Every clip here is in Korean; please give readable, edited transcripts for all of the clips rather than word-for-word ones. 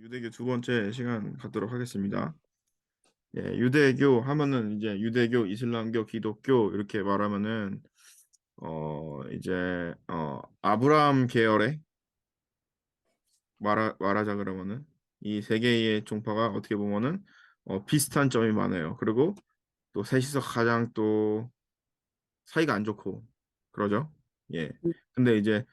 유대교 두 번째 시간 갖도록 하겠습니다. 예, 유대교 하면은 이제 유대교, 이슬람교, 기독교 이렇게 말하면은 이제 아브라함 계열의 말하자 그러면은 이 세 개의 종파가 어떻게 보면은 비슷한 점이 많아요. 그리고 또 셋이서 가장 또 사이가 안 좋고 그러죠. 예. 근데 이제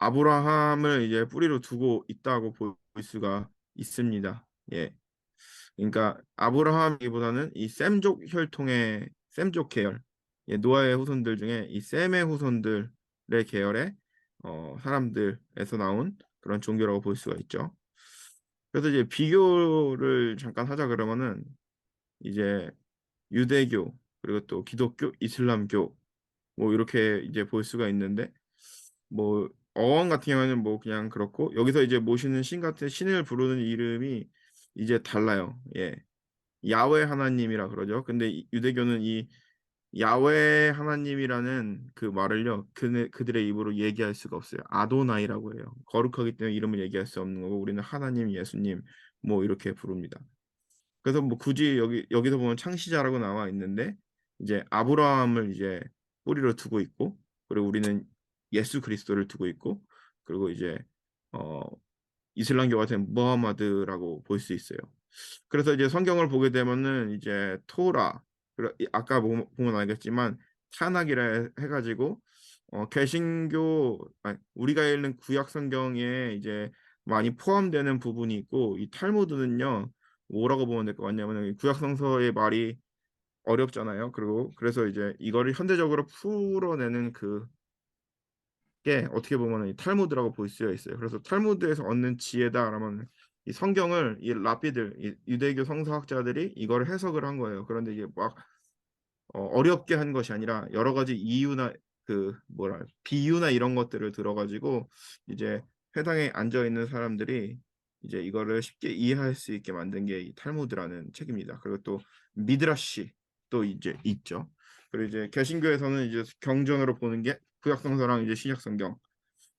아브라함을 이제 뿌리로 두고 있다고 볼 수가 있습니다. 예. 그러니까 아브라함이보다는 이 셈족 혈통의 셈족 계열, 예, 노아의 후손들 중에 이 셈의 후손들의 계열의 사람들에서 나온 그런 종교라고 볼 수가 있죠. 그래서 이제 비교를 잠깐 하자 그러면은 이제 유대교 그리고 또 기독교, 이슬람교 뭐 이렇게 이제 볼 수가 있는데 뭐 어원 같은 경우는 뭐 그냥 그렇고 여기서 이제 모시는 신 같은 신을 부르는 이름이 이제 달라요. 예. 야훼 하나님이라 그러죠. 근데 유대교는 이 야훼 하나님이라는 그 말을요, 그들의 입으로 얘기할 수가 없어요. 아도나이라고 해요. 거룩하기 때문에 이름을 얘기할 수 없는 거고, 우리는 하나님, 예수님, 뭐 이렇게 부릅니다. 그래서 뭐 굳이 여기서 보면 창시자라고 나와 있는데, 이제 아브라함을 이제 뿌리로 두고 있고, 그리고 우리는 예수 그리스도를 두고 있고, 그리고 이제 어, 이슬람교 같은 무하마드라고 볼 수 있어요. 그래서 이제 성경을 보게 되면은 이제 토라 아까 보면 알겠지만 타낙이라 해가지고 개신교 아니, 우리가 읽는 구약 성경에 이제 많이 포함되는 부분이 있고 이 탈무드는요 뭐라고 보면 될 것 같냐면 구약 성서의 말이 어렵잖아요. 그리고 그래서 이제 이거를 현대적으로 풀어내는 게 어떻게 보면 이 탈무드라고 볼 수가 있어요. 그래서 탈무드에서 얻는 지혜다라면 이 성경을 이 랍비들, 이 유대교 성서학자들이 이걸 해석을 한 거예요. 그런데 이게 막 어렵게 한 것이 아니라 여러 가지 이유나 그 뭐라 비유나 이런 것들을 들어가지고 이제 회당에 앉아 있는 사람들이 이제 이거를 쉽게 이해할 수 있게 만든 게 이 탈무드라는 책입니다. 그리고 또 미드라시 또 이제 있죠. 그리고 이제 개신교에서는 이제 경전으로 보는 게 구약성서랑 이제 신약성경.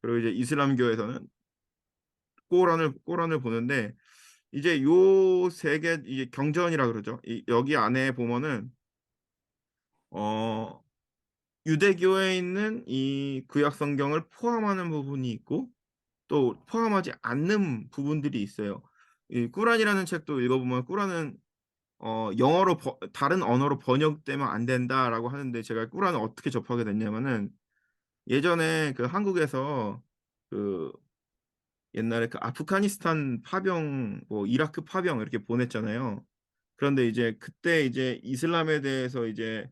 그리고 이제 이슬람교에서는 꼬란을 보는데 이제 요 세 개 이제 경전이라 그러죠. 여기 안에 보면은 어 유대교에 있는 이 구약 성경을 포함하는 부분이 있고 또 포함하지 않는 부분들이 있어요. 이 꾸란이라는 책도 읽어보면 꾸란은 영어로 다른 언어로 번역되면 안 된다라고 하는데 제가 꾸란을 어떻게 접하게 됐냐면은 예전에 그 한국에서 그 옛날에 그 아프가니스탄 파병 뭐 이라크 파병 이렇게 보냈잖아요. 그런데 이제 그때 이제 이슬람에 대해서 이제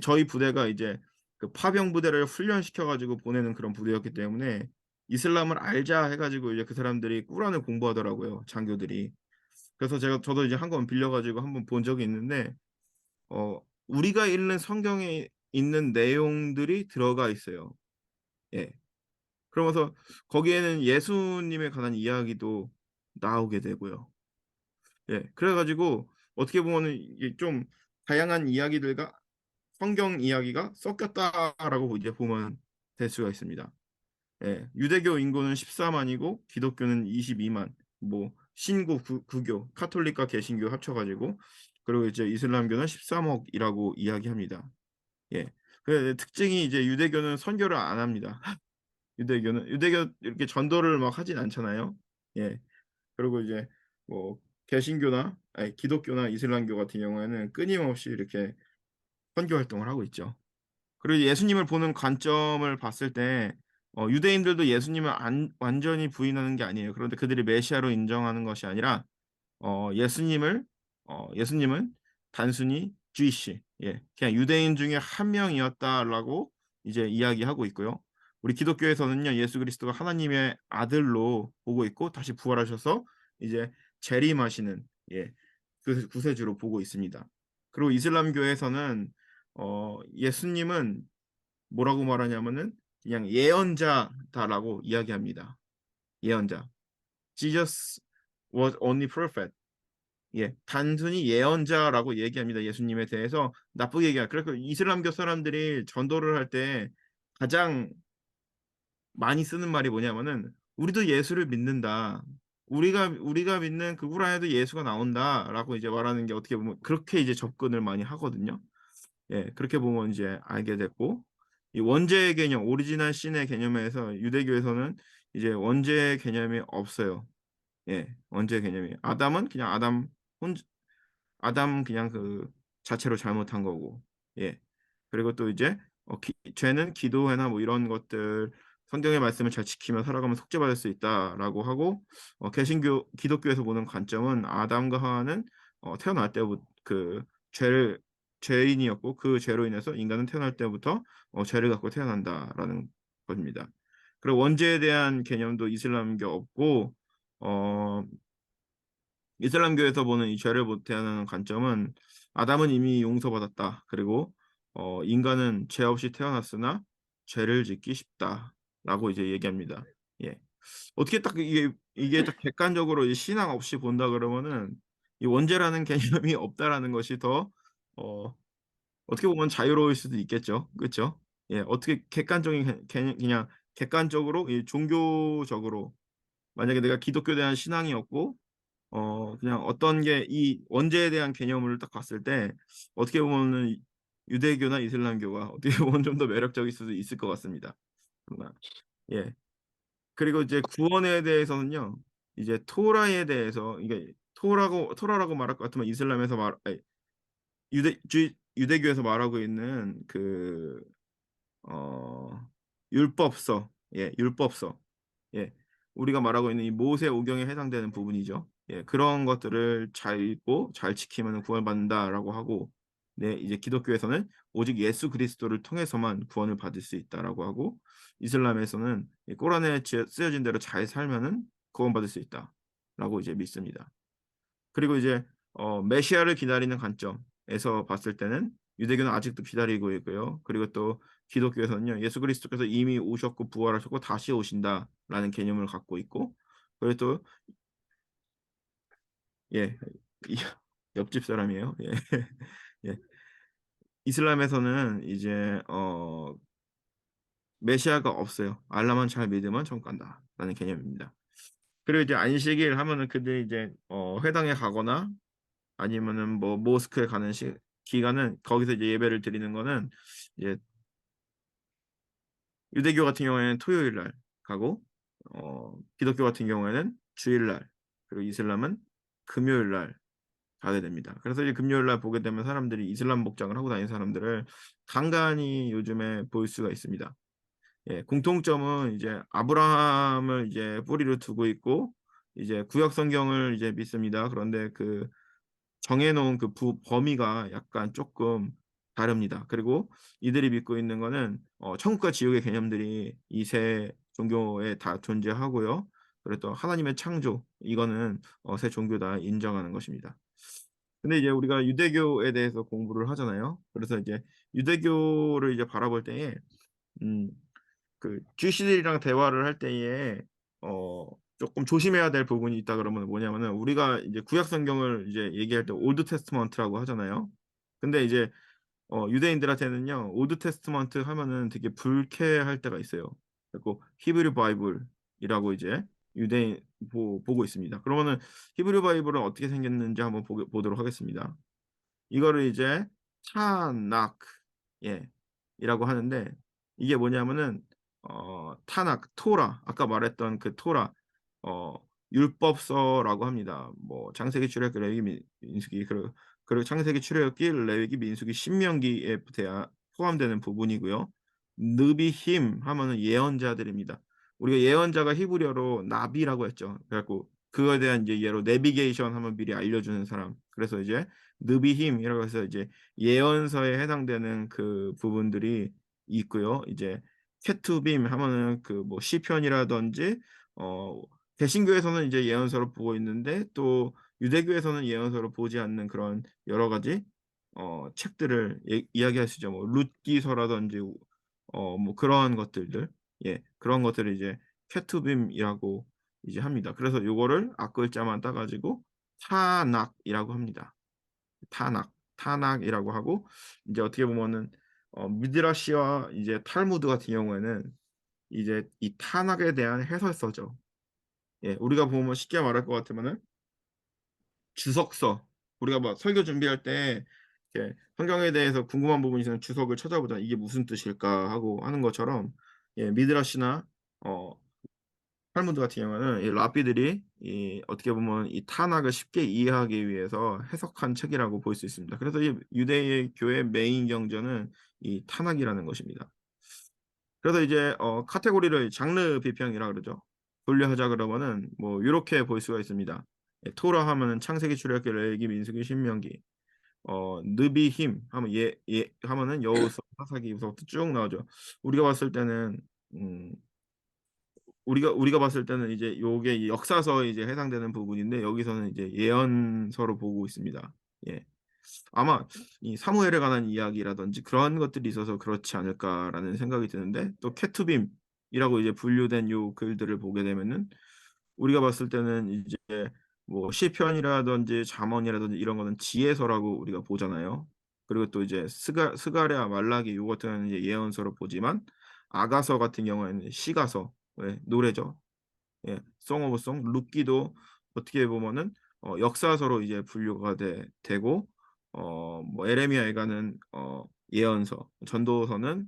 저희 부대가 이제 그 파병 부대를 훈련시켜 가지고 보내는 그런 부대였기 때문에 이슬람을 알자 해가지고 이제 그 사람들이 꾸란을 공부하더라고요, 장교들이. 그래서 저도 이제 한 권 빌려가지고 한번 본 적이 있는데 우리가 읽는 성경에 있는 내용들이 들어가 있어요. 예. 그러면서 거기에는 예수님에 관한 이야기도 나오게 되고요. 예. 그래가지고 어떻게 보면은 이게 좀 다양한 이야기들과 성경 이야기가 섞였다라고 이제 보면 될 수가 있습니다. 예, 유대교 인구는 14만이고 기독교는 22만. 뭐 신구 구교, 카톨릭과 개신교 합쳐가지고 그리고 이제 이슬람교는 13억이라고 이야기합니다. 예. 그 특징이 이제 유대교는 선교를 안 합니다. 유대교 이렇게 전도를 막 하진 않잖아요. 예. 그리고 이제 뭐 개신교나 아니, 기독교나 이슬람교 같은 경우에는 끊임없이 이렇게 선교 활동을 하고 있죠. 그리고 예수님을 보는 관점을 봤을 때 유대인들도 예수님을 완전히 부인하는 게 아니에요. 그런데 그들이 메시아로 인정하는 것이 아니라 예수님은 단순히 주이시, 예, 그냥 유대인 중에 한 명이었다라고 이제 이야기하고 있고요. 우리 기독교에서는요, 예수 그리스도가 하나님의 아들로 보고 있고 다시 부활하셔서 이제 재림하시는 예, 그 구세주로 보고 있습니다. 그리고 이슬람교에서는 예수님은 뭐라고 말하냐면은 그냥 예언자다라고 이야기합니다. 예언자. Jesus was only prophet. 예, 단순히 예언자라고 얘기합니다. 예수님에 대해서 나쁘게 얘기하. 그래서 이슬람교 사람들이 전도를 할 때 가장 많이 쓰는 말이 뭐냐면은 우리도 예수를 믿는다. 우리가 믿는 그 구란에도 예수가 나온다라고 이제 말하는 게 어떻게 보면 그렇게 이제 접근을 많이 하거든요. 예. 그렇게 보면 이제 알게 됐고 이 원죄의 개념 오리지널 신의 개념에서 유대교에서는 이제 원죄의 개념이 없어요. 예. 원죄의 개념이. 아담은 그냥 혼 아담 그냥 그 자체로 잘못한 거고. 예. 그리고 또 이제 죄는 기도회나 뭐 이런 것들 성경의 말씀을 잘 지키며 살아가면 속죄받을 수 있다라고 하고 개신교 기독교에서 보는 관점은 아담과 하와는 태어날 때부터 그 죄를 죄인이었고 그 죄로 인해서 인간은 태어날 때부터 죄를 갖고 태어난다라는 겁니다. 그리고 원죄에 대한 개념도 이슬람교 없고 어 이슬람교에서 보는 이 죄를 못하는 관점은 아담은 이미 용서받았다. 그리고 인간은 죄 없이 태어났으나 죄를 짓기 쉽다라고 이제 얘기합니다. 예. 어떻게 딱 이게 딱 객관적으로 이 신앙 없이 본다 그러면은 이 원죄라는 개념이 없다라는 것이 더 어, 어떻게 보면 자유로울 수도 있겠죠. 그렇죠? 예. 어떻게 객관적인 그냥 객관적으로 이 종교적으로 만약에 내가 기독교에 대한 신앙이 없고 그냥 어떤 게 이 원죄에 대한 개념을 딱 봤을 때 어떻게 보면은 유대교나 이슬람교가 어떻게 보면 좀 더 매력적일 수도 있을 것 같습니다. 정말. 예. 그리고 이제 구원에 대해서는요. 이제 토라에 대해서 이게 토라라고 말할 것 같으면 이슬람에서 말 아니 유대교에서 말하고 있는 그 어 율법서. 예. 율법서. 예. 우리가 말하고 있는 이 모세오경에 해당되는 부분이죠. 예. 그런 것들을 잘 읽고 잘 지키면은 구원받는다라고 하고 네 이제 기독교에서는 오직 예수 그리스도를 통해서만 구원을 받을 수 있다라고 하고 이슬람에서는 이 코란에 쓰여진 대로 잘 살면은 구원받을 수 있다라고 이제 믿습니다. 그리고 이제 메시아를 기다리는 관점에서 봤을 때는 유대교는 아직도 기다리고 있고요. 그리고 또 기독교에서는요. 예수 그리스도께서 이미 오셨고 부활하셨고 다시 오신다라는 개념을 갖고 있고 그리고 또 예. 이 옆집 사람이에요. 예. 예. 이슬람에서는 이제 메시아가 없어요. 알라만 잘 믿으면 천국 간다라는 개념입니다. 그리고 이제 안식일 하면은 그들이 이제 회당에 가거나 아니면은 뭐 모스크에 가는 기간은 거기서 이제 예배를 드리는 거는 이제 유대교 같은 경우에는 토요일 날 가고 기독교 같은 경우에는 주일 날 그리고 이슬람은 금요일 날 가게 됩니다. 그래서 이제 금요일 날 보게 되면 사람들이 이슬람 복장을 하고 다니는 사람들을 간간히 요즘에 볼 수가 있습니다. 예, 공통점은 이제 아브라함을 이제 뿌리로 두고 있고 이제 구약 성경을 이제 믿습니다. 그런데 그 정해 놓은 그 범위가 약간 조금 다릅니다. 그리고 이들이 믿고 있는 거는 천국과 지옥의 개념들이 이 세 종교에 다 존재하고요. 그리고 또 하나님의 창조 이거는 세 종교 다 인정하는 것입니다. 근데 이제 우리가 유대교에 대해서 공부를 하잖아요. 그래서 이제 유대교를 이제 바라볼 때에 음 그 귀신들이랑 대화를 할 때에 어 쪼끔 조심해야 될 부분이 있다 그러면 뭐냐면은 우리가 이제 구약 성경을 이제 얘기할 때 올드 테스트먼트라고 하잖아요. 근데 이제 유대인들한테는요. 올드 테스트먼트 하면은 되게 불쾌할 때가 있어요. 그래 갖고 히브리 바이블이라고 이제 유대인 보고 있습니다. 그러면은 히브리 바이블은 어떻게 생겼는지 한번 보도록 하겠습니다. 이거를 이제 타낙 예 이라고 하는데 이게 뭐냐면은 타낙 토라 아까 말했던 그 토라 어 율법서라고 합니다. 뭐 창세기 출애굽기 레위기 민수기 그리고 창세기 출애굽기 레위기 민수기 신명기에 포함되는 부분이고요. 느비힘 하면은 예언자들입니다. 우리가 예언자가 히브리어로 나비라고 했죠. 그래 갖고 그거에 대한 이제 예로 내비게이션 하면 미리 알려주는 사람. 그래서 이제 느비힘이라고 해서 이제 예언서에 해당되는 그 부분들이 있고요. 이제 케투빔 하면은 그 뭐 시편이라든지 어 개신교에서는 이제 예언서로 보고 있는데 또 유대교에서는 예언서로 보지 않는 그런 여러 가지 책들을 이야기할 수 있죠. 뭐 룻기서라든지 뭐 그러한 것들들 예 그런 것들을 이제 케투빔이라고 이제 합니다. 그래서 요거를 앞글자만 따 가지고 타낙이라고 합니다. 타낙이라고 하고 이제 어떻게 보면은 미드라시와 이제 탈무드 같은 경우에는 이제 이 타낙에 대한 해설서죠. 예, 우리가 보면 쉽게 말할 것 같으면은 주석서. 우리가 뭐 설교 준비할 때 이렇게 성경에 대해서 궁금한 부분이 있으면 주석을 찾아보자. 이게 무슨 뜻일까 하고 하는 것처럼 예, 미드라시나 어 탈무드 같은 경우는 이 랍비들이 이 어떻게 보면 이 탄학을 쉽게 이해하기 위해서 해석한 책이라고 볼 수 있습니다. 그래서 이 유대의 교회 메인 경전은 이 탄학이라는 것입니다. 그래서 이제 카테고리를 장르 비평이라 그러죠. 분류하자 그러면은 뭐 이렇게 볼 수가 있습니다. 예, 토라 하면은 창세기, 출애굽기, 레위기, 민수기, 신명기. 느비힘 하면 예 하면은 여호수아, 사사기부터 쭉 나오죠. 우리가 봤을 때는 음 우리가 봤을 때는 이제 요게 이 역사서에 이제 해당되는 부분인데 여기서는 이제 예언서로 보고 있습니다. 예. 아마 이 사무엘에 관한 이야기라든지 그런 것들이 있어서 그렇지 않을까라는 생각이 드는데 또 케투빔이라고 이제 분류된 요 글들을 보게 되면은 우리가 봤을 때는 이제 뭐 시편이라든지 잠언이라든지 이런 거는 지혜서라고 우리가 보잖아요. 그리고 또 이제 스가랴, 말라기 요 같은 이제 예언서로 보지만 아가서 같은 경우에는 시가서, 예, 노래죠. 예, 송 오브 송, 룻기도 어떻게 보면은 역사서로 이제 분류가 되고 뭐 에레미야에가는 예언서, 전도서는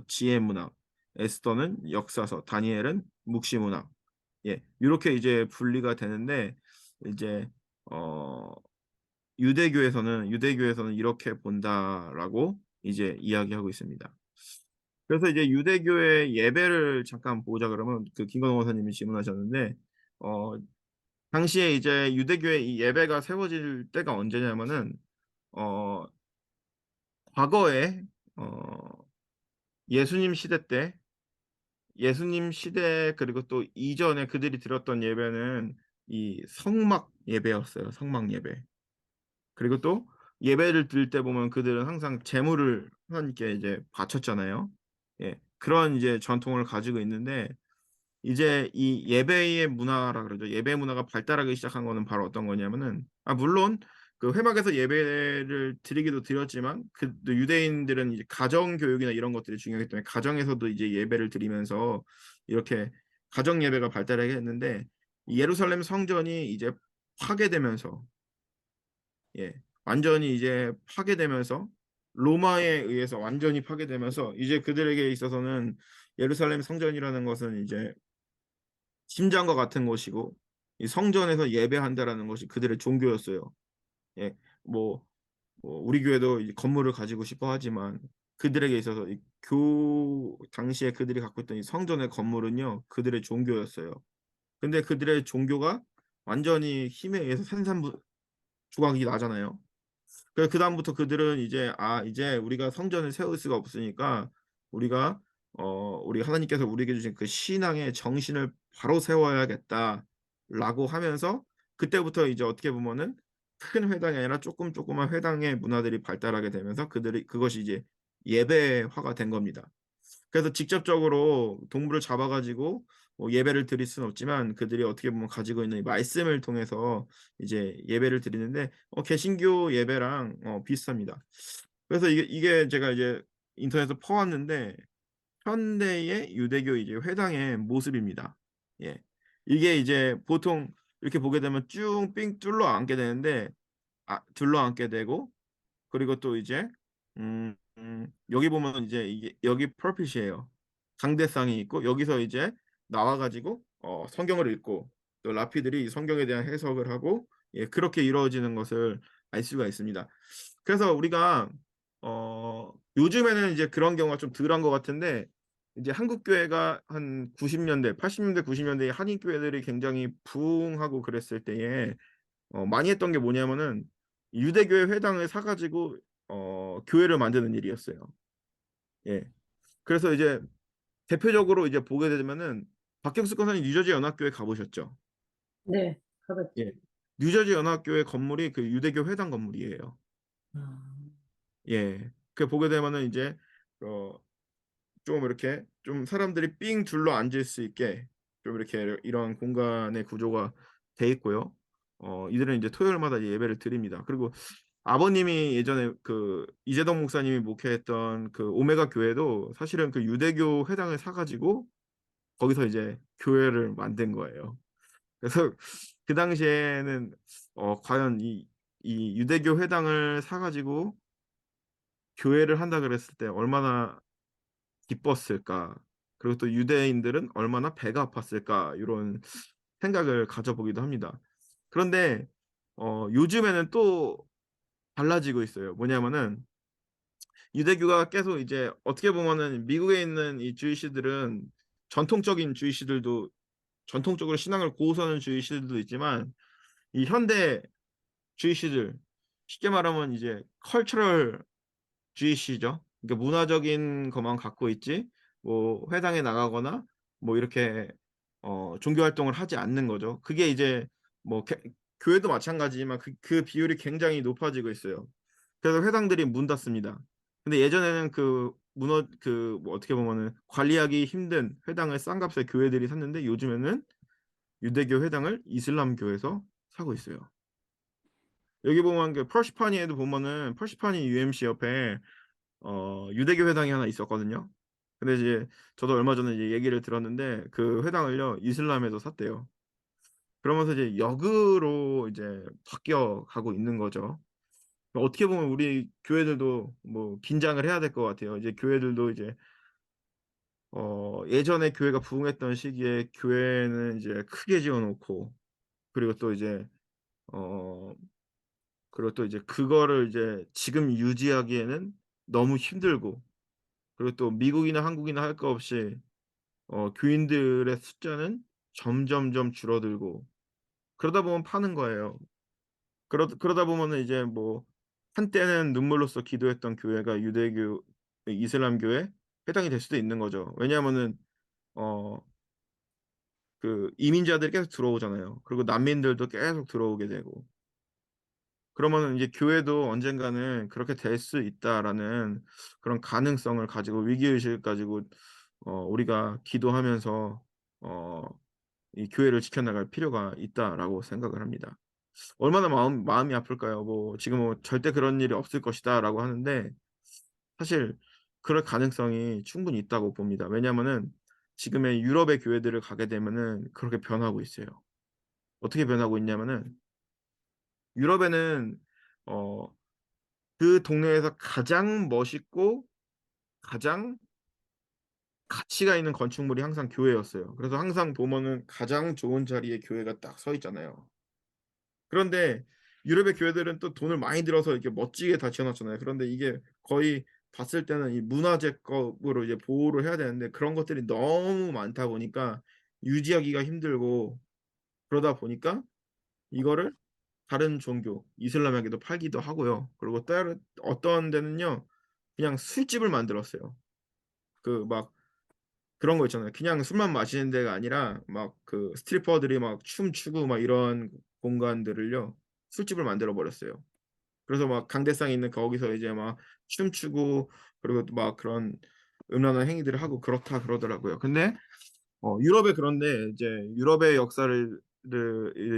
지혜 문학, 에스더는 역사서, 다니엘은 묵시 문학. 예, 이렇게 이제 분리가 되는데 이제 어 유대교에서는 이렇게 본다라고 이제 이야기하고 있습니다. 그래서 이제 유대교의 예배를 잠깐 보자 그러면 그 김건호 원사님이 질문하셨는데 어 당시에 이제 유대교의 이 예배가 세워질 때가 언제냐면은 어 과거에 예수님 시대 때 예수님 시대 그리고 또 이전에 그들이 드렸던 예배는 이 성막 예배였어요. 성막 예배. 그리고 또 예배를 드릴 때 보면 그들은 항상 제물을 하나님께 이제 바쳤잖아요. 예. 그런 이제 전통을 가지고 있는데 이제 이 예배의 문화라 그러죠. 예배 문화가 발달하기 시작한 거는 바로 어떤 거냐면은 물론 그 회막에서 예배를 드리기도 드렸지만 그 유대인들은 이제 가정 교육이나 이런 것들이 중요하기 때문에 가정에서도 이제 예배를 드리면서 이렇게 가정 예배가 발달하게 했는데 예루살렘 성전이 이제 파괴되면서 예, 완전히 이제 파괴되면서 로마에 의해서 완전히 파괴되면서 이제 그들에게 있어서는 예루살렘 성전이라는 것은 이제 심장과 같은 곳이고 이 성전에서 예배한다라는 것이 그들의 종교였어요. 예, 뭐, 우리 교회도 이제 건물을 가지고 싶어 하지만 그들에게 있어서 이 당시에 그들이 갖고 있던 이 성전의 건물은요 그들의 종교였어요. 근데 그들의 종교가 완전히 힘에 의해서 산산조각이 나잖아요. 그래서 그다음부터 그들은 이제 이제 우리가 성전을 세울 수가 없으니까 우리가 우리 하나님께서 우리에게 주신 그 신앙의 정신을 바로 세워야겠다라고 하면서 그때부터 이제 어떻게 보면은 큰 회당이 아니라 조그만 회당의 문화들이 발달하게 되면서 그들이 그것이 이제 예배화가 된 겁니다. 그래서 직접적으로 동물을 잡아 가지고 예배를 드릴 수는 없지만 그들이 어떻게 보면 가지고 있는 이 말씀을 통해서 이제 예배를 드리는데 개신교 예배랑 비슷합니다. 그래서 이게 제가 이제 인터넷에서 퍼왔는데 현대의 유대교 이제 회당의 모습입니다. 예. 이게 이제 보통 이렇게 보게 되면 쭉 삥 둘러 앉게 되는데 둘러 앉게 되고 그리고 또 이제 여기 보면 이제 이게 여기 펄핏이에요. 강대상이 있고 여기서 이제 나와 가지고 성경을 읽고 또 라피들이 성경에 대한 해석을 하고 예, 그렇게 이루어지는 것을 알 수가 있습니다. 그래서 우리가 요즘에는 이제 그런 경우가 좀 덜한 것 같은데 이제 한국 교회가 한 90년대, 80년대, 90년대에 한인 교회들이 굉장히 부흥하고 그랬을 때에 많이 했던 게 뭐냐면은 유대교회 회당을 사 가지고 교회를 만드는 일이었어요. 예. 그래서 이제 대표적으로 이제 보게 되면은 박경수 권사님 뉴저지 연합교회 가보셨죠? 네, 가봤죠. 예. 뉴저지 연합교회 건물이 그 유대교 회당 건물이에요. 아, 예. 그 보게 되면은 이제 어, 좀 이렇게 좀 사람들이 삥 둘러 앉을 수 있게 좀 이렇게 이런 공간의 구조가 돼 있고요. 이들은 이제 토요일마다 예배를 드립니다. 그리고 아버님이 예전에 그 이재동 목사님이 목회했던 그 오메가 교회도 사실은 그 유대교 회당을 사가지고 거기서 이제 교회를 만든 거예요. 그래서 그 당시에는 과연 이 유대교 회당을 사가지고 교회를 한다 그랬을 때 얼마나 기뻤을까? 그리고 또 유대인들은 얼마나 배가 아팠을까? 이런 생각을 가져보기도 합니다. 그런데 요즘에는 또 달라지고 있어요. 뭐냐면은 유대교가 계속 이제 어떻게 보면은 미국에 있는 이 주이시들은 전통적인 주이시들도 전통적으로 신앙을 고수하는 주이시들도 있지만 이 현대 주이시들 쉽게 말하면 이제 컬처럴 주의시죠. 그러니까 문화적인 것만 갖고 있지 뭐 회당에 나가거나 뭐 이렇게 종교 활동을 하지 않는 거죠. 그게 이제 뭐 교회도 마찬가지지만 그 비율이 굉장히 높아지고 있어요. 그래서 회당들이 문 닫습니다. 근데 예전에는 그 문어 그뭐 어떻게 보면은 관리하기 힘든 회당을 싼 값에 교회들이 샀는데 요즘에는 유대교 회당을 이슬람 교에서 사고 있어요. 여기 보면 그 퍼시파니에도 보면은 퍼시파니 UMC 옆에 유대교 회당이 하나 있었거든요. 근데 이제 저도 얼마 전에 이제 얘기를 들었는데 그 회당을요 이슬람에서 샀대요. 그러면서 이제 역으로 이제 바뀌어 가고 있는 거죠. 어떻게 보면 우리 교회들도 뭐 긴장을 해야 될 것 같아요. 이제 교회들도 이제 예전에 교회가 부흥했던 시기에 교회는 이제 크게 지어놓고 그리고 또 이제 어 그리고 또 이제 그거를 이제 지금 유지하기에는 너무 힘들고 그리고 또 미국이나 한국이나 할 거 없이 교인들의 숫자는 점점점 줄어들고 그러다 보면 파는 거예요. 그러다 보면은 이제 뭐 한때는 눈물로써 기도했던 교회가 유대교, 이슬람교에 해당이 될 수도 있는 거죠. 왜냐하면은 어 그 이민자들이 계속 들어오잖아요. 그리고 난민들도 계속 들어오게 되고 그러면은 이제 교회도 언젠가는 그렇게 될 수 있다라는 그런 가능성을 가지고 위기의식을 가지고 우리가 기도하면서 어 이 교회를 지켜나갈 필요가 있다라고 생각을 합니다. 얼마나 마음이 아플까요? 뭐 지금 뭐 "절대 그런 일이 없을 것이다."라고 하는데 사실 그럴 가능성이 충분히 있다고 봅니다. 왜냐하면은 지금의 유럽의 교회들을 가게 되면은 그렇게 변하고 있어요. 어떻게 변하고 있냐면은 유럽에는 어 그 동네에서 가장 멋있고 가장 가치가 있는 건축물이 항상 교회였어요. 그래서 항상 보면은 가장 좋은 자리에 교회가 딱 서 있잖아요. 그런데 유럽의 교회들은 또 돈을 많이 들어서 이렇게 멋지게 다 지어 놨잖아요. 그런데 이게 거의 봤을 때는 이 문화재급으로 이제 보호를 해야 되는데 그런 것들이 너무 많다 보니까 유지하기가 힘들고 그러다 보니까 이거를 다른 종교 이슬람에게도 팔기도 하고요. 그리고 다른 어떤 데는요. 그냥 술집을 만들었어요. 그 막 그런 거 있잖아요. 그냥 술만 마시는 데가 아니라 막 그 스트리퍼들이 막 춤추고 막 이런 공간들을요. 술집을 만들어 버렸어요. 그래서 막 강대상에 있는 거기서 이제 막 춤추고 그리고 또 막 그런 음란한 행위들을 하고 그렇다 그러더라고요. 근데 유럽에 그런데 이제 유럽의 역사를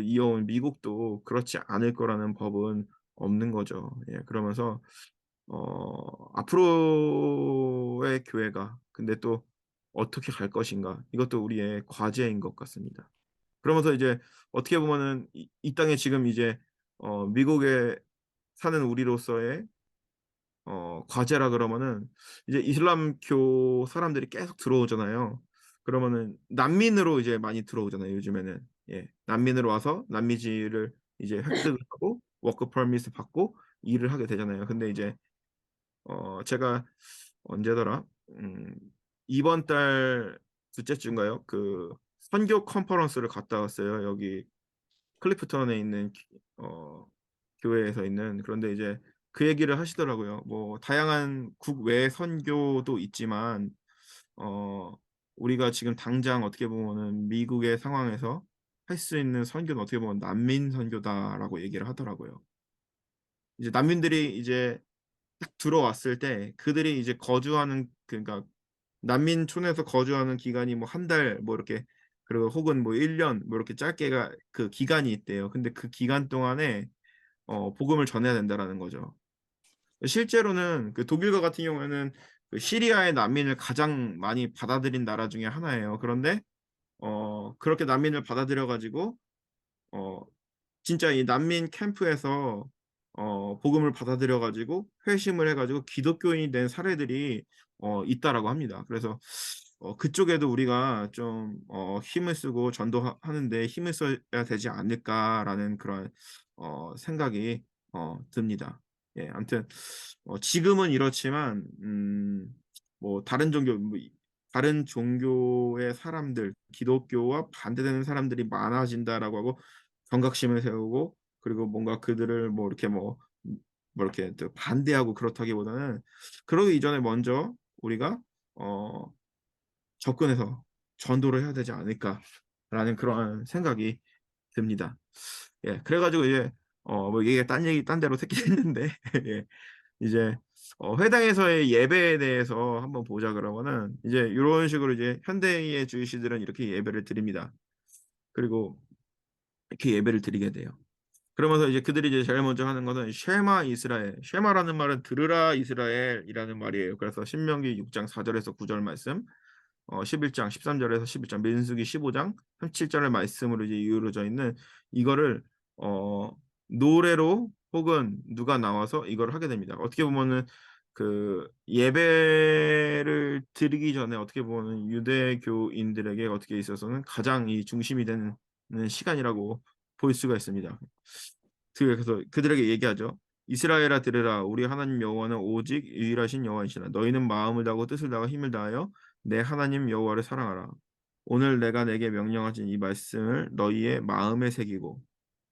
이어온 미국도 그렇지 않을 거라는 법은 없는 거죠. 예. 그러면서 앞으로의 교회가 근데 또 어떻게 갈 것인가 이것도 우리의 과제인 것 같습니다. 그러면서 이제 어떻게 보면은 이 땅에 지금 이제 미국에 사는 우리로서의 과제라 그러면은 이제 이슬람교 사람들이 계속 들어오잖아요. 그러면은 난민으로 이제 많이 들어오잖아요, 요즘에는. 예. 난민으로 와서 난민지를 이제 획득을 하고 워크 퍼밋을 받고 일을 하게 되잖아요. 근데 이제 제가 언제더라? 이번 달 둘째 주인가요? 그 선교 컨퍼런스를 갔다 왔어요. 여기 클리프턴에 있는 교회에서 있는 그런데 이제 그 얘기를 하시더라고요. 뭐 다양한 국외 선교도 있지만 어 우리가 지금 당장 어떻게 보면은 미국의 상황에서 할 수 있는 선교는 어떻게 보면 난민 선교다라고 얘기를 하더라고요. 이제 난민들이 이제 딱 들어왔을 때 그들이 이제 거주하는 그러니까 난민촌에서 거주하는 기간이 뭐 한 달 뭐 이렇게 그리고 혹은 뭐 1년 뭐 이렇게 짧게가 그 기간이 있대요. 근데 그 기간 동안에 복음을 전해야 된다라는 거죠. 실제로는 그 독일과 같은 경우에는 그 시리아의 난민을 가장 많이 받아들인 나라 중에 하나예요. 그런데 그렇게 난민을 받아들여 가지고 어, 진짜 이 난민 캠프에서 복음을 받아들여 가지고 회심을 해 가지고 기독교인이 된 사례들이 있다라고 합니다. 그래서 그쪽에도 우리가 좀 힘을 쓰고 전도하는데 힘을 써야 되지 않을까라는 그런 생각이 듭니다. 예, 아무튼 지금은 이렇지만 뭐 다른 종교의 사람들, 기독교와 반대되는 사람들이 많아진다라고 하고 경각심을 세우고 그리고 뭔가 그들을 뭐 이렇게 뭐 이렇게 또 반대하고 그렇다기보다는 그러기 이전에 먼저 우리가 어 접근해서 전도를 해야 되지 않을까라는 그런 생각이 듭니다. 예. 그래 가지고 이제 뭐 얘기가 딴 얘기 딴 데로 새끼했는데 예. 이제 회당에서의 예배에 대해서 한번 보자 그러면은 이제 요런 식으로 이제 현대의 주이시들은 이렇게 예배를 드립니다. 그리고 이렇게 예배를 드리게 돼요. 그러면서 이제 그들이 이제 제일 먼저 하는 것은 쉐마 이스라엘. 쉐마라는 말은 들으라 이스라엘이라는 말이에요. 그래서 신명기 6장 4절에서 9절 말씀, 11장 13절에서 11장, 민수기 15장 37절의 말씀으로 이제 이루어져 있는 이거를 어, 노래로 혹은 누가 나와서 이걸 하게 됩니다. 어떻게 보면은 그 예배를 드리기 전에 어떻게 보면 유대교인들에게 어떻게 있어서는 가장 이 중심이 되는 시간이라고 볼 수가 있습니다. 그래서 그들에게 얘기하죠. 이스라엘아 들으라 우리 하나님 여호와는 오직 유일하신 여호와이시라 너희는 마음을 다하고 뜻을 다하고 힘을 다하여 내 하나님 여호와를 사랑하라. 오늘 내가 내게 명령하신 이 말씀을 너희의 마음에 새기고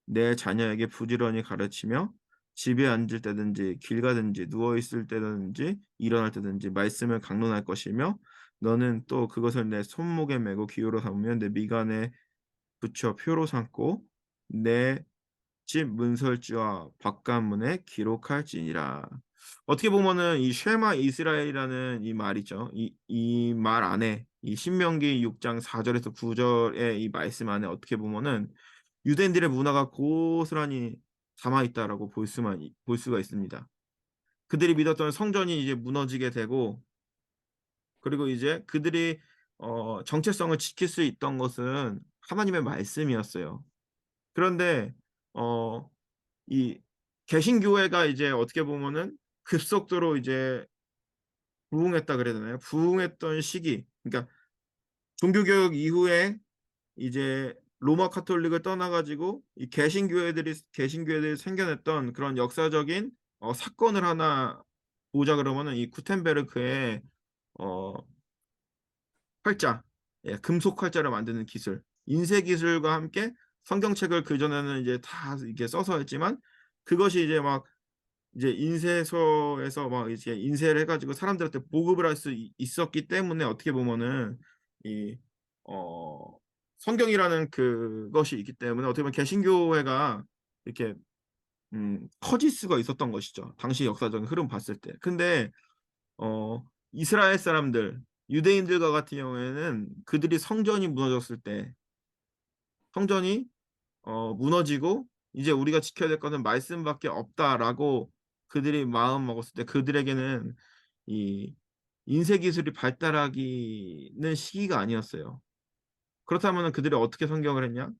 내 자녀에게 부지런히 가르치며 집에 앉을 때든지 길 가든지 누워 있을 때든지 일어날 때든지 말씀을 강론할 것이며 너는 또 그것을 내 손목에 메고 기호로 삼으면 내 미간에 붙여 표로 삼고 내 집 문설주와 바깥문에 기록할지니라. 어떻게 보면은 이 쉐마 이스라엘이라는 이 말이죠. 이 말 안에 이 신명기 6장 4절에서 9절의 이 말씀 안에 어떻게 보면은 유대인들의 문화가 고스란히 담아 있다라고 볼 수가 있습니다. 그들이 믿었던 성전이 이제 무너지게 되고 그리고 이제 그들이 정체성을 지킬 수 있던 것은 하나님의 말씀이었어요. 그런데 어 이 개신교회가 이제 어떻게 보면은 급속도로 이제 부흥했다 그래야 되나요? 부흥했던 시기. 그러니까 종교개혁 이후에 이제 로마 카톨릭을 떠나 가지고 이 개신교회들이 생겨냈던 그런 역사적인 사건을 하나 보자 그러면은 이 구텐베르크의 어 활자, 예, 금속 활자를 만드는 기술, 인쇄 기술과 함께 성경책을 그전에는 이제 다 이렇게 써서 했지만 그것이 이제 막 이제 인쇄소에서 막 이제 인쇄를 해가지고 사람들한테 보급을 할 수 있었기 때문에 어떻게 보면은 이 어, 성경이라는 그것이 있기 때문에 어떻게 보면 개신교회가 이렇게 커질 수가 있었던 것이죠. 당시 역사적인 흐름 봤을 때. 근데 이스라엘 사람들, 유대인들과 같은 경우에는 그들이 성전이 무너졌을 때 성전이 무너지고 이제 우리가 지켜야 될 것은 말씀밖에 없다라고 그들이 마음 먹었을 때 그들에게는 이 인쇄 기술이 발달하기는 시기가 아니었어요. 그렇다면 그들이 어떻게 성경을 했냐?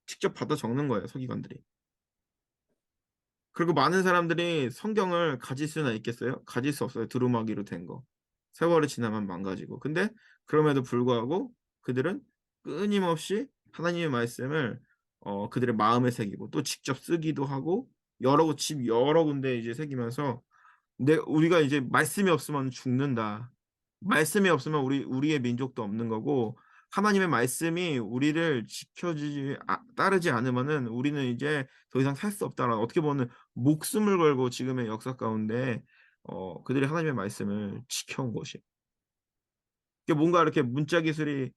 직접 받아 적는 거예요, 서기관들이. 그리고 많은 사람들이 성경을 가질 수는 있겠어요? 가질 수 없어요. 두루마기로 된 거. 세월이 지나면 망가지고. 근데 그럼에도 불구하고 그들은 끊임없이 하나님의 말씀을 그들의 마음에 새기고 또 직접 쓰기도 하고 집 여러 군데 이제 새기면서 우리가 이제 말씀이 없으면 죽는다. 말씀이 없으면 우리의 민족도 없는 거고 하나님의 말씀이 우리를 따르지 않으면은 우리는 이제 더 이상 살 수 없다라 어떻게 보면 목숨을 걸고 지금의 역사 가운데 그들이 하나님의 말씀을 지켜온 것이. 이게 뭔가 이렇게 문자 기술이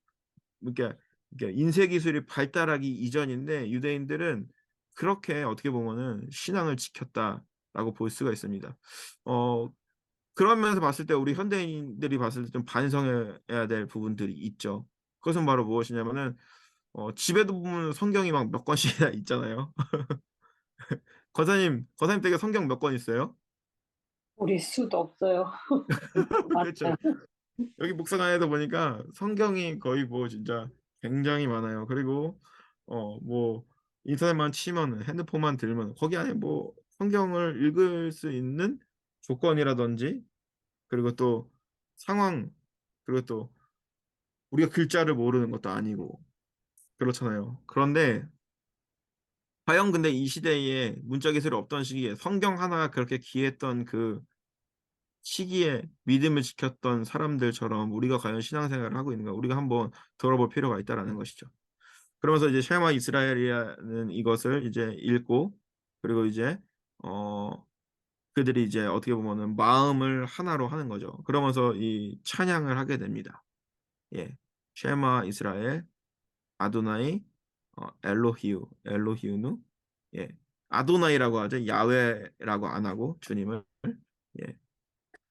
이렇게, 이렇게 인쇄 기술이 발달하기 이전인데 유대인들은 그렇게 어떻게 보면은 신앙을 지켰다라고 볼 수가 있습니다. 어, 그런 면에서 봤을 때 우리 현대인들이 봤을 때 좀 반성해야 될 부분들이 있죠. 그것은 바로 무엇이냐면은 집에도 보면 성경이 막 몇 권씩이나 있잖아요. 거사님 댁에 성경 몇 권 있어요? 우리 수도 없어요. 그렇죠. 맞아요. 여기 묵상안에도 보니까 성경이 거의 뭐 진짜 굉장히 많아요. 그리고 뭐 인터넷만 치면은 핸드폰만 들면 거기 안에 뭐 성경을 읽을 수 있는 조건이라든지 그리고 또 상황 그리고 또 우리가 글자를 모르는 것도 아니고 그렇잖아요. 그런데 과연 근데 이 시대에 문자 기술이 없던 시기에 성경 하나가 그렇게 귀했던 그 시기에 믿음을 지켰던 사람들처럼 우리가 과연 신앙생활을 하고 있는가? 우리가 한번 돌아볼 필요가 있다라는 것이죠. 그러면서 이제 쉐마 이스라엘이라는 이것을 이제 읽고 그리고 이제 어 그들이 이제 어떻게 보면은 마음을 하나로 하는 거죠. 그러면서 이 찬양을 하게 됩니다. 예. 쉐마 이스라엘 아도나이 엘로히우누 예. 아도나이라고 하죠. 야훼라고 안 하고 주님을 예.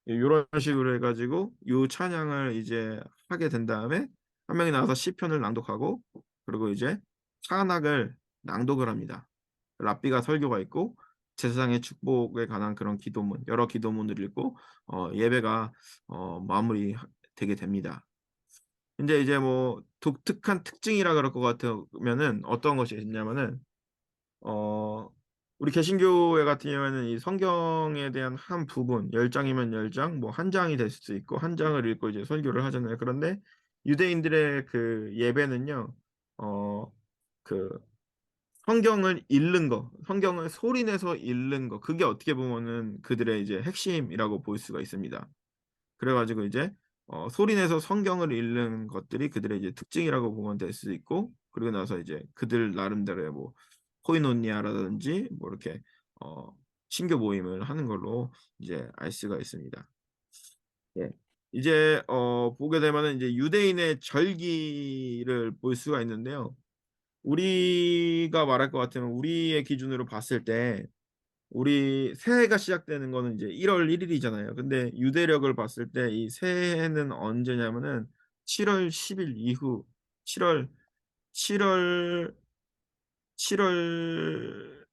이런 식으로 해가지고 요 찬양을 이제 하게 된 다음에 한 명이 나와서 시편을 낭독하고 그리고 이제 찬악을 낭독을 합니다. 랍비가 설교가 있고 제사장의 축복에 관한 그런 기도문 여러 기도문을 읽고 예배가 마무리 되게 됩니다. 이제 뭐 독특한 특징이라 그럴 것 같으면은 어떤 것이 있냐면은 어, 우리 개신교회 같은 경우에는 이 성경에 대한 한 부분, 10장이면 10장, 뭐 한 장이 될 수도 있고 한 장을 읽고 이제 설교를 하잖아요. 그런데 유대인들의 그 예배는요. 어, 그 성경을 읽는 거, 성경을 소리내서 읽는 거, 그게 어떻게 보면은 그들의 이제 핵심이라고 볼 수가 있습니다. 그래가지고 이제 소리내서 성경을 읽는 것들이 그들의 이제 특징이라고 보면 될 수 있고 그리고 나서 이제 그들 나름대로의 뭐 코이노니아라든지 뭐 이렇게 어, 신교 모임을 하는 걸로 이제 알 수가 있습니다. 예. 이제 보게 되면은 이제 유대인의 절기를 볼 수가 있는데요. 우리가 말할 것 같으면 우리의 기준으로 봤을 때 우리 새해가 시작되는 거는 이제 1월 1일이잖아요. 근데 유대력을 봤을 때 이 새해는 언제냐면은 7월 10일 이후 7월 7월 7월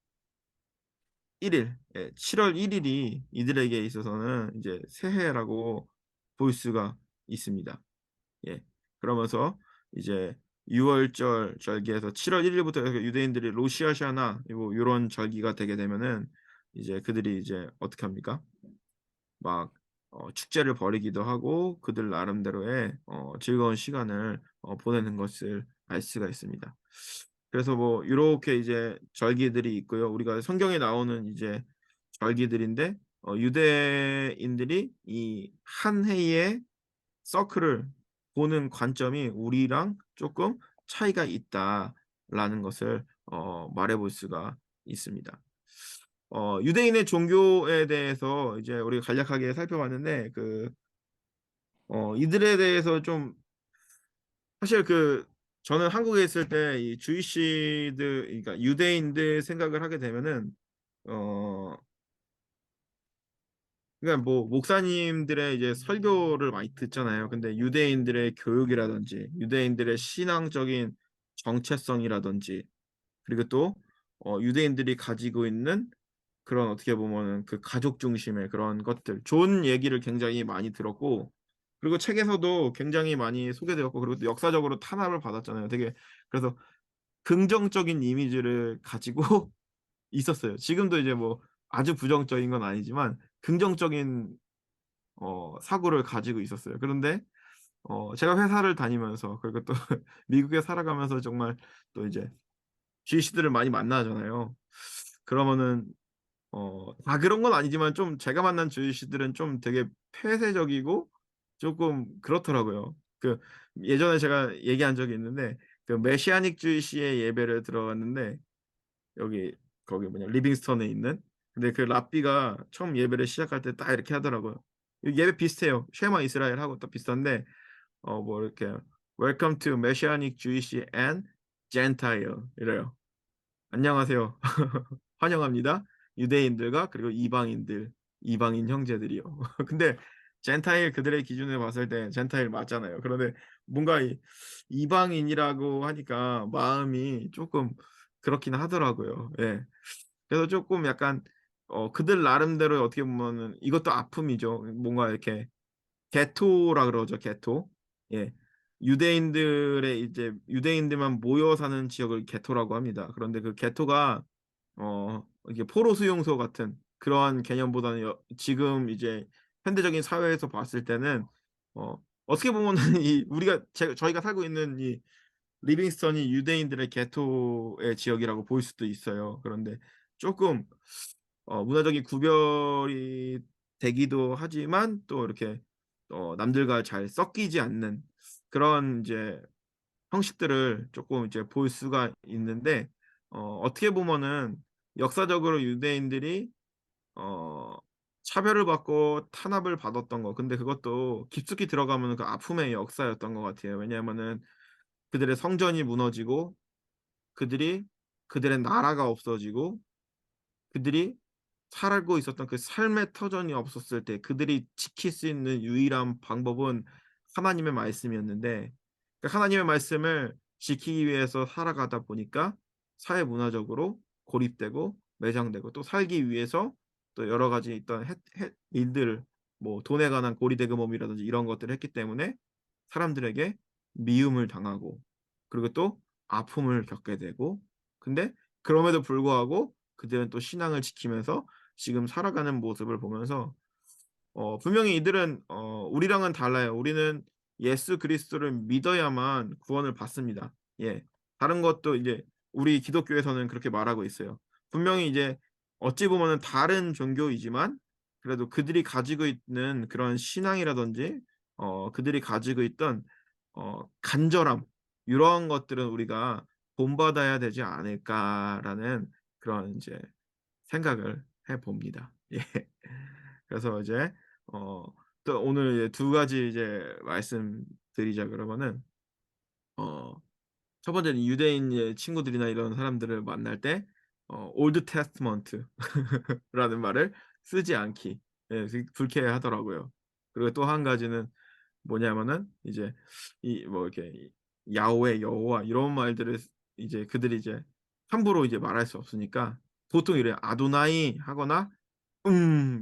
1일, 7월 1일이 이들에게 있어서는 이제 새해라고 볼 수가 있습니다. 예. 그러면서 이제 6월절 절기에서 7월 1일부터 유대인들이 로시아샤나 이런 절기가 되게 되면은 이제 그들이 이제 어떻게 합니까? 막 축제를 벌이기도 하고 그들 나름대로의 즐거운 시간을 보내는 것을 알 수가 있습니다. 그래서 뭐 이렇게 이제 절기들이 있고요. 우리가 성경에 나오는 이제 절기들인데 유대인들이 이 한 해의 서클을 보는 관점이 우리랑 조금 차이가 있다라는 것을 말해볼 수가 있습니다. 유대인의 종교에 대해서 이제 우리가 간략하게 살펴봤는데 이들에 대해서 좀 사실 저는 한국에 있을 때 이 주이시들 그러니까 유대인들 생각을 하게 되면은 어 그러니까 뭐 목사님들의 이제 설교를 많이 듣잖아요. 근데 유대인들의 교육이라든지 유대인들의 신앙적인 정체성이라든지 그리고 또 유대인들이 가지고 있는 그런 어떻게 보면은 그 가족 중심의 그런 것들 좋은 얘기를 굉장히 많이 들었고 그리고 책에서도 굉장히 많이 소개되었고 그리고 또 역사적으로 탄압을 받았잖아요. 되게 그래서 긍정적인 이미지를 가지고 있었어요. 지금도 이제 뭐 아주 부정적인 건 아니지만 긍정적인 사고를 가지고 있었어요. 그런데 제가 회사를 다니면서 그리고 또 미국에 살아가면서 정말 또 이제 GC들을 많이 만나잖아요. 그러면은 다 그런 건 아니지만 좀 제가 만난 주이시들은 좀 되게 폐쇄적이고 조금 그렇더라고요. 예전에 제가 얘기한 적이 있는데 그 메시아닉 주이시의 예배를 들어갔는데 여기 거기 뭐냐 리빙스턴에 있는 근데 그 랍비가 처음 예배를 시작할 때 딱 이렇게 하더라고요. 예배 비슷해요. 쉐마 이스라엘하고 딱 비슷한데 뭐 이렇게 Welcome to Messianic Jewish and Gentile 이래요. 안녕하세요. 환영합니다. 유대인들과 그리고 이방인들, 이방인 형제들이요. 근데 젠타일 그들의 기준에 봤을 때 젠타일 맞잖아요. 그런데 뭔가 이방인이라고 하니까 마음이 조금 그렇긴 하더라고요. 예. 그래서 조금 약간 그들 나름대로 어떻게 보면은 이것도 아픔이죠. 뭔가 이렇게 게토라 그러죠. 게토. 예. 유대인들만 모여 사는 지역을 게토라고 합니다. 그런데 그 게토가 이게 포로 수용소 같은 그러한 개념보다는 지금 이제 현대적인 사회에서 봤을 때는 어떻게 보면은 이 저희가 살고 있는 이 리빙스턴이 유대인들의 게토의 지역이라고 볼 수도 있어요. 그런데 조금 문화적인 구별이 되기도 하지만 또 이렇게 남들과 잘 섞이지 않는 그런 이제 형식들을 조금 이제 볼 수가 있는데 어떻게 보면은 역사적으로 유대인들이 어 차별을 받고 탄압을 받았던 거 근데 그것도 깊숙이 들어가면은 그 아픔의 역사였던 것 같아요. 왜냐하면은 그들의 성전이 무너지고 그들이 그들의 나라가 없어지고 그들이 살고 있었던 그 삶의 터전이 없었을 때 그들이 지킬 수 있는 유일한 방법은 하나님의 말씀이었는데 그 하나님의 말씀을 지키기 위해서 살아가다 보니까 사회 문화적으로 고립되고 매장되고 또 살기 위해서 또 여러 가지 있던 일들 뭐 돈에 관한 고리대금업이라든지 이런 것들을 했기 때문에 사람들에게 미움을 당하고 그리고 또 아픔을 겪게 되고 근데 그럼에도 불구하고 그들은 또 신앙을 지키면서 지금 살아가는 모습을 보면서 분명히 이들은 우리랑은 달라요. 우리는 예수 그리스도를 믿어야만 구원을 받습니다. 예. 다른 것도 이제 우리 기독교에서는 그렇게 말하고 있어요. 분명히 이제 어찌 보면은 다른 종교이지만 그래도 그들이 가지고 있는 그런 신앙이라든지 그들이 가지고 있던 간절함 이런 것들은 우리가 본받아야 되지 않을까라는 그런 이제 생각을 해 봅니다. 예. 그래서 이제 어 또 오늘 이제 두 가지 이제 말씀드리자 그러면은 어 첫 번째는 유대인 친구들이나 이런 사람들을 만날 때 올드 테스트먼트 라는 말을 쓰지 않기. 예 불쾌해하더라고요. 그리고 또 한 가지는 뭐냐면은 이제 이 뭐 이렇게 야훼, 여호와 이런 말들을 이제 그들이 이제 함부로 이제 말할 수 없으니까 보통 이래요. 아도나이 하거나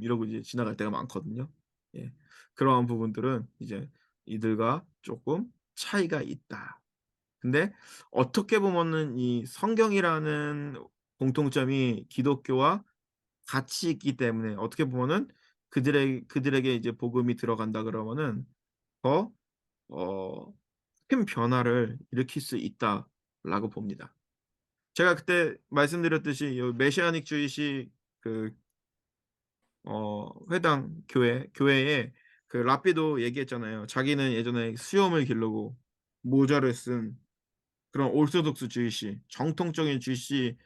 이러고 이제 지나갈 때가 많거든요. 예. 그러한 부분들은 이제 이들과 쪼끔 차이가 있다. 근데 어떻게 보면은 이 성경이라는 공통점이 기독교와 같이 있기 때문에 어떻게 보면은 그들에게 이제 복음이 들어간다 그러면은 더 어 '큰 변화를 일으킬 수 있다.'라고 봅니다. 제가 그때 말씀드렸듯이 요 메시아닉 주의식 그 회당 교회에 그 랍비도 얘기했잖아요. 자기는 예전에 수염을 기르고 모자를 쓴 그런 오르소독스 주이시 정통적인 주이시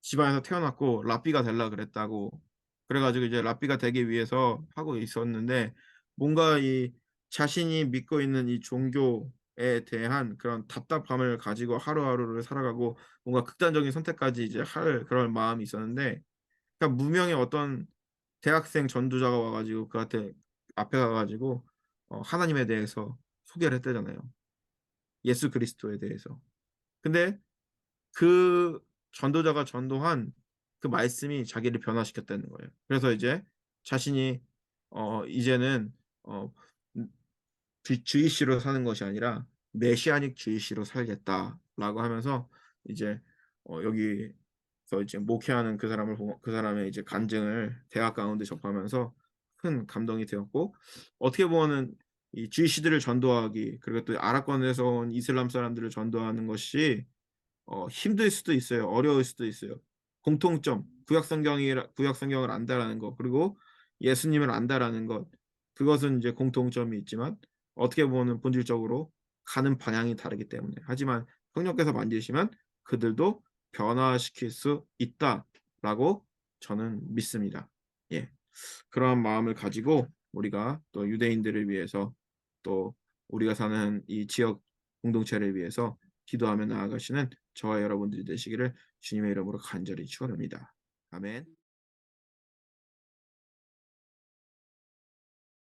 집안에서 태어났고 랍비가 되려 그랬다고. 그래 가지고 이제 랍비가 되기 위해서 하고 있었는데 뭔가 이 자신이 믿고 있는 이 종교에 대한 그런 답답함을 가지고 하루하루를 살아가고 뭔가 극단적인 선택까지 이제 할 그런 마음이 있었는데 그러니까 무명의 어떤 대학생 전도자가 와 가지고 그한테 앞에 가 가지고 하나님에 대해서 소개를 했대잖아요. 예수 그리스도에 대해서. 근데 그 전도자가 전도한 그 말씀이 자기를 변화시켰다는 거예요. 그래서 이제 자신이 이제는 어 음 주이시로 사는 것이 아니라 메시아닉 주이시로 살겠다라고 하면서 이제 여기서 이제 목회하는 그 사람을 보고 그 사람의 이제 간증을 대학 가운데 접하면서 큰 감동이 되었고 어떻게 보면은 이 주이시들을 전도하기 그리고 또 아랍권에서 온 이슬람 사람들을 전도하는 것이 힘들 수도 있어요. 어려울 수도 있어요. 공통점 구약 성경을 안다라는 거 그리고 예수님을 안다라는 것 그것은 이제 공통점이 있지만 어떻게 보면은 본질적으로 가는 방향이 다르기 때문에 하지만 성령께서 만지시면 그들도 변화시킬 수 있다라고 저는 믿습니다. 예. 그러한 마음을 가지고 우리가 또 유대인들을 위해서 또 우리가 사는 이 지역 공동체를 위해서 기도하며 나아가시는 저와 여러분들이 되시기를 주님의 이름으로 간절히 축원합니다. 아멘.